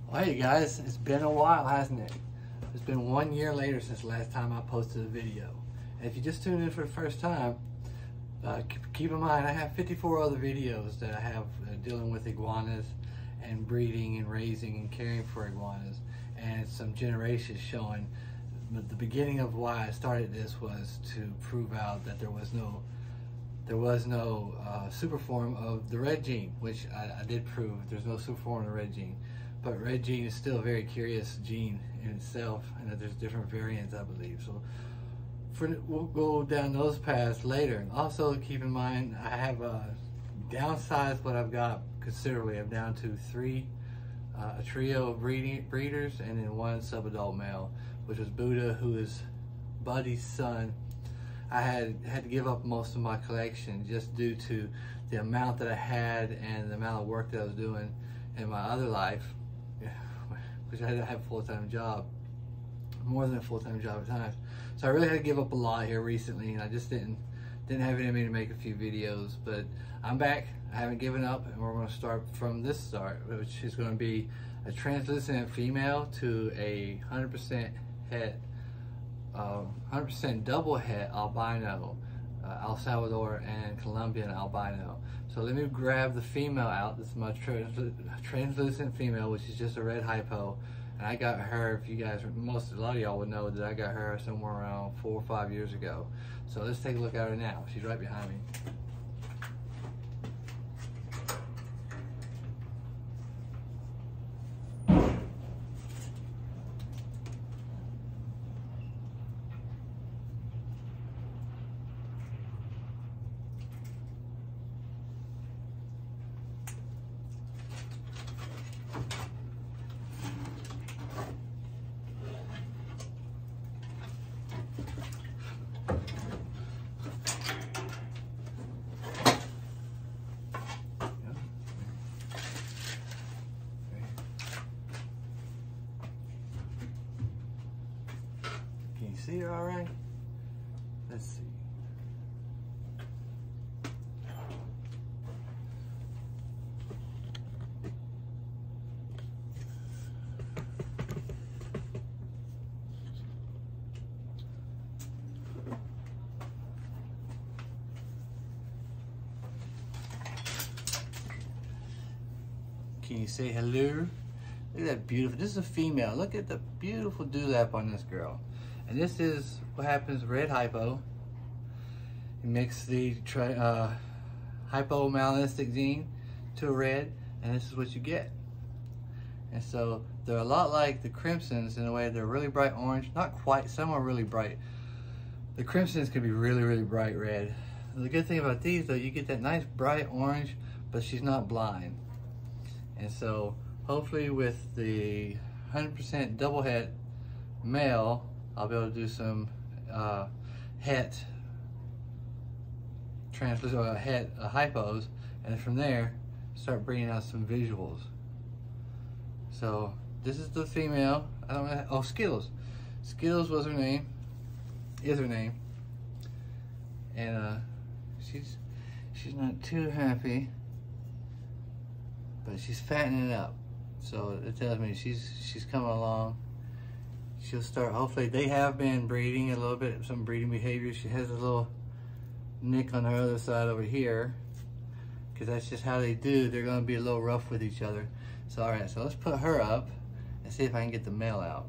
Well, hey guys, it's been a while, hasn't it? It's been 1 year later since the last time I posted a video. And if you just tuned in for the first time, keep in mind I have 54 other videos that I have dealing with iguanas and breeding and raising and caring for iguanas, and some generations showing. The beginning of why I started this was to prove out that there was no super form of the red gene, which I did prove. There's no super form of the red gene. But red gene is still a very curious gene in itself, and that there's different variants, I believe. So we'll go down those paths later. And also keep in mind, I have downsized what I've got considerably. I'm down to a trio of breeders, and then one subadult male, which was Buddha, who is Buddy's son. I had to give up most of my collection just due to the amount that I had and the amount of work that I was doing in my other life, which I had to have a full-time job, more than a full-time job at times. So I really had to give up a lot here recently, and I just didn't have it in me to make a few videos. But I'm back. I haven't given up, and we're going to start from this start, which is going to be a translucent female to a 100% het, 100% double het albino, El Salvador and Colombian albino. So let me grab the female out. This is my translucent female, which is just a red hypo, and I got her, if you guys, a lot of y'all would know that I got her somewhere around 4 or 5 years ago. So let's take a look at her now. She's right behind me. See her all right? Let's see. Can you say hello? Look at that beautiful, this is a female. Look at the beautiful dewlap on this girl. And this is what happens with red hypo. You mix the hypomelanistic gene to a red, and this is what you get. And so they're a lot like the crimsons in a way. They're really bright orange, not quite, some are really bright. The crimsons can be really, really bright red. The good thing about these though, you get that nice bright orange, but she's not blind. And so hopefully with the 100% double het male, I'll be able to do some het hypos, and from there start bringing out some visuals. So this is the female. I don't know. Oh, Skittles. Skittles was her name. Is her name. And she's not too happy, but she's fattening up. So it tells me she's coming along. She'll start, hopefully they have been breeding a little bit, some breeding behavior. She has a little nick on her other side over here, because that's just how they do. They're gonna be a little rough with each other. So all right, so let's put her up and see if I can get the male out.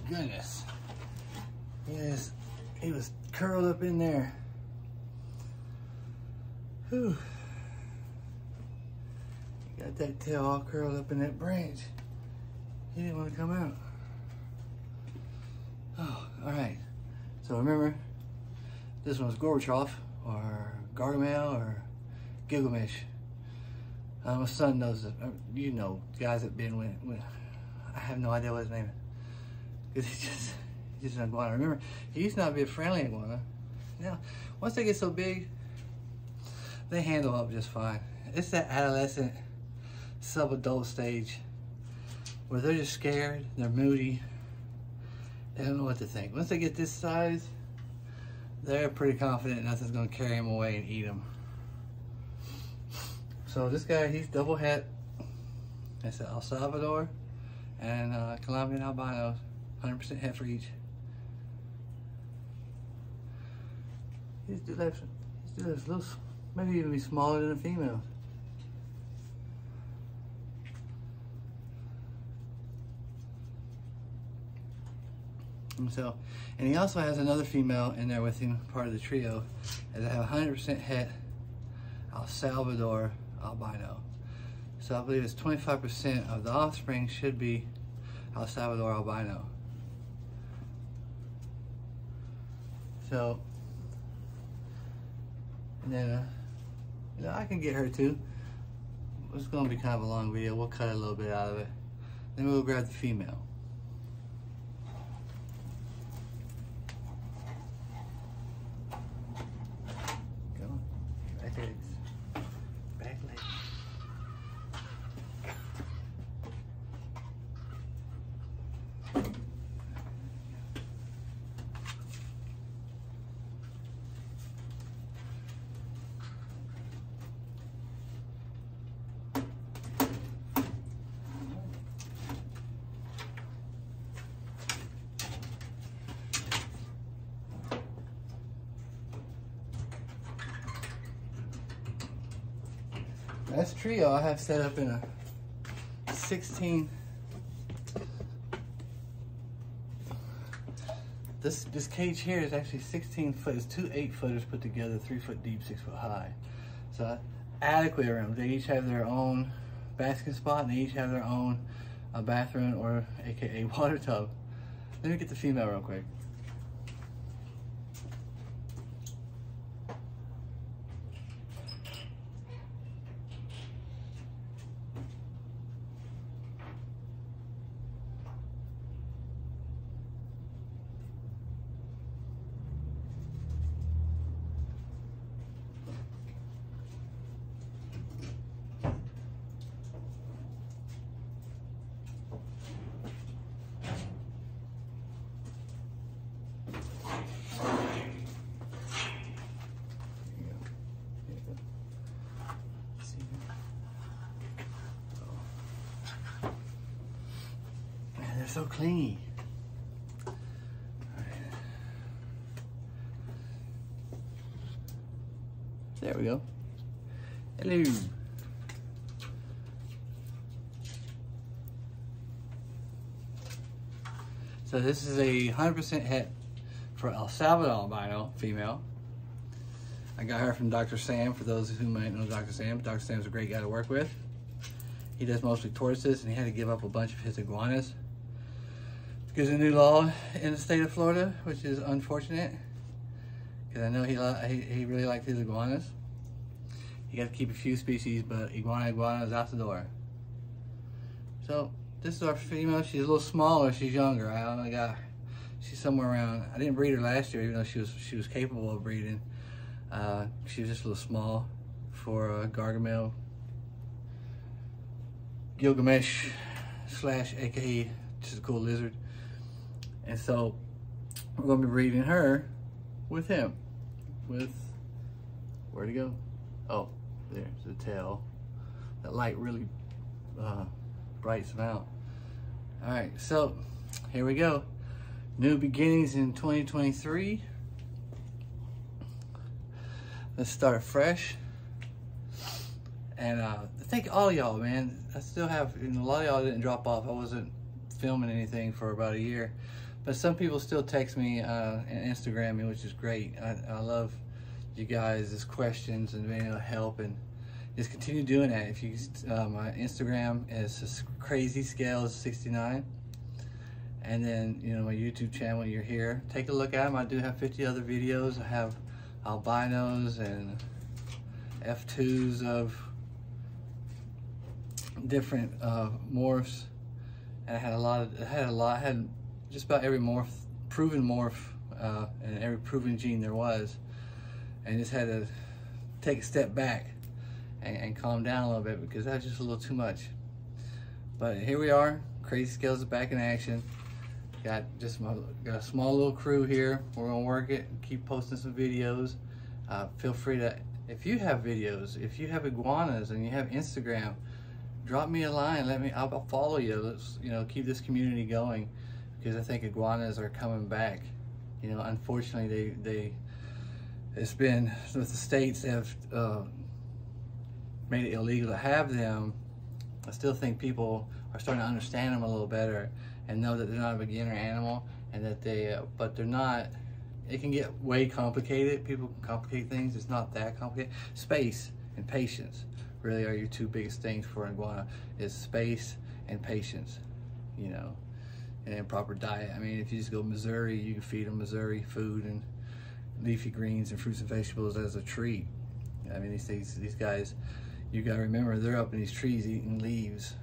goodness. He was curled up in there. Whew. Got that tail all curled up in that branch. He didn't want to come out. Oh, all right. So remember, this one's Gorbachev or Gargamel or Gilgamesh. My son knows it. You know, guys that been with I have no idea what his name is. Because he's just an iguana. Remember, he used to not be a friendly iguana. Now, once they get so big, they handle up just fine. It's that adolescent, sub-adult stage where they're just scared, they're moody, they don't know what to think. Once they get this size, they're pretty confident nothing's gonna carry them away and eat them. So this guy, he's double het. It's El Salvador and Colombian albinos, 100% het for each. These do have little, maybe even be smaller than a female. And he also has another female in there with him, part of the trio, as I have 100% het El Salvador albino. So I believe it's 25% of the offspring should be El Salvador albino. So, and then, you know, I can get her too. It's going to be kind of a long video. We'll cut a little bit out of it. Then we'll grab the female. Go. Right there. Back leg. This trio I have set up in a 16. This cage here is actually 16 foot. It's two 8-footers put together, 3 foot deep, 6 foot high. So adequate room. They each have their own basket spot and they each have their own bathroom or AKA water tub. Let me get the female real quick. So clingy. Right. There we go. Hello. So this is a 100% het for El Salvador albino female. I got her from Dr. Sam, for those who might know Dr. Sam. Dr. Sam's a great guy to work with. He does mostly tortoises and he had to give up a bunch of his iguanas. There's a new law in the state of Florida, which is unfortunate, because I know he really liked his iguanas. You got to keep a few species, but iguana is out the door. So this is our female. She's a little smaller. She's younger. I only got her. She's somewhere around. I didn't breed her last year, even though she was capable of breeding. She was just a little small for Gargamel, Gilgamesh / AKA just a cool lizard. And so we're going to be breeding her with him. Where'd he go? Oh, there's the tail. That light really brights him out. All right, so here we go. New beginnings in 2023. Let's start fresh. And thank all y'all, man. I still have, a lot of y'all didn't drop off. I wasn't filming anything for about a year. But some people still text me and Instagram me, which is great. I love you guys' questions and being able to help, and just continue doing that. If you my Instagram is Crazyscales 69, and then my YouTube channel, you're here, take a look at them. I do have 50 other videos. I have albinos and F2s of different morphs, and I had just about every proven morph and every proven gene there was, and just had to take a step back and calm down a little bit, because that's just a little too much. But here we are, Crazyscales is back in action. Got a small little crew here. We're gonna work it and keep posting some videos. Feel free to, if you have videos, if you have iguanas and you have Instagram, drop me a line. I'll follow you. Let's keep this community going, because I think iguanas are coming back. Unfortunately, it's been with the states that have made it illegal to have them. I still think people are starting to understand them a little better and know that they're not a beginner animal, and that but they're not. It can get way complicated. People can complicate things. It's not that complicated. Space and patience really are your two biggest things for an iguana. Is space and patience, and then proper diet. I mean, if you just go Missouri, you can feed them Missouri food and leafy greens and fruits and vegetables as a treat. I mean, these guys, you gotta remember, they're up in these trees eating leaves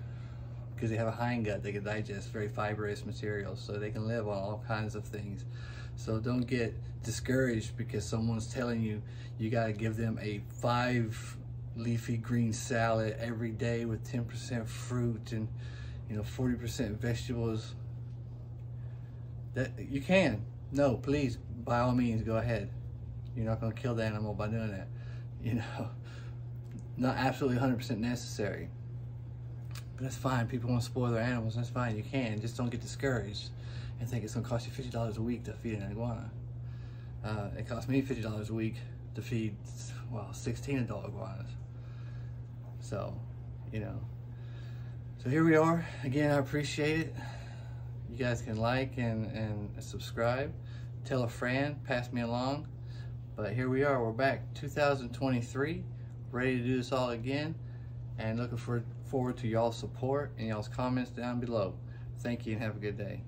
because they have a hindgut. They can digest very fibrous materials, so they can live on all kinds of things. So don't get discouraged because someone's telling you you gotta give them a 5 leafy green salad every day with 10% fruit and 40% vegetables. That you can. No, please, by all means, go ahead. You're not gonna kill the animal by doing that. Not absolutely 100% necessary. But that's fine. People want to spoil their animals. That's fine. You can. Just don't get discouraged and think it's going to cost you $50 a week to feed an iguana. It cost me $50 a week to feed, 16 adult iguanas. So, So here we are. Again, I appreciate it. You guys can like and subscribe. Tell a friend. Pass me along. But here we are. We're back. 2023. Ready to do this all again. And looking forward to y'all's support and y'all's comments down below. Thank you and have a good day.